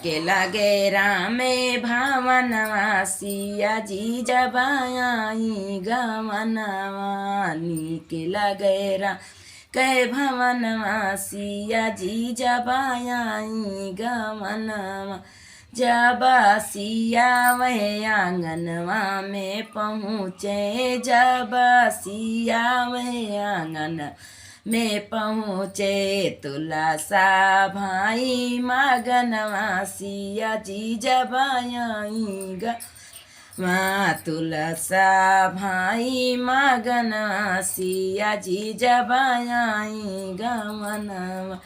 के लगे रामे भावनवा सिया जी जब आई गवनवा के लगे राम कै भवनवा सिया जी जब आई गवनवा जब सिया वह आंगनवा में पहुँचे जब सिया वह आंगन में पहुँचे तुलसा भाई मगनवा सिया जी जब आई ग माँ तुलसा भाई मगनवा सिया जी जब आई गवनवा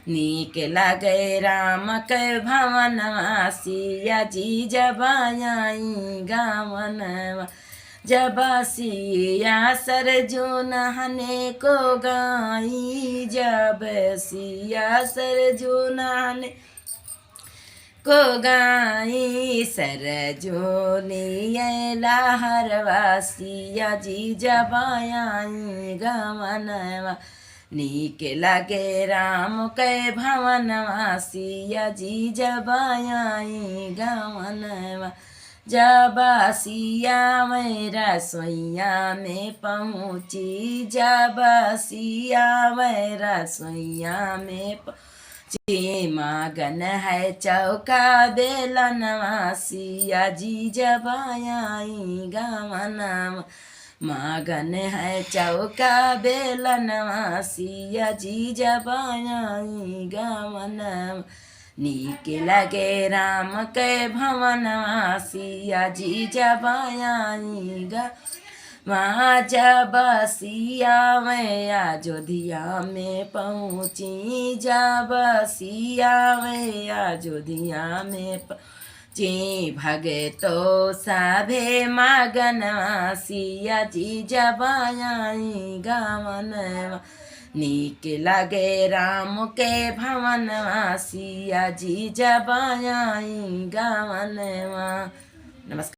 नीक लगे राम के भवनवा सिया जी जब आई गवनवा जब सिया सरजू नहने को गाई जब सिया सरजू नहने को गाई सरजू लिए लहरवा सिया जी जब आई गवनवा नीक लगे राम के भवनवा सिया जी जब आई गवनवा जब सिया मेरा सोइया में पहुँची जब सिया मेरा सोइया में पहुँची मगन है चौका बेलनवा सिया जी जब आई गवनवा मगन है चौका बेलनवा सिया जी जब आई गवनवा नीक लगे राम के भवनवा सिया जी जब आई ग वहाँ जब सिया मैं अयोध्या में पहुँची जब सिया मैं अयोध्या में पहुँची भगतो सभे मगनवा सिया जी जब आई गवनवा नीक लगे राम के भवनवा सिया जी जब आई गवनवा। नमस्कार।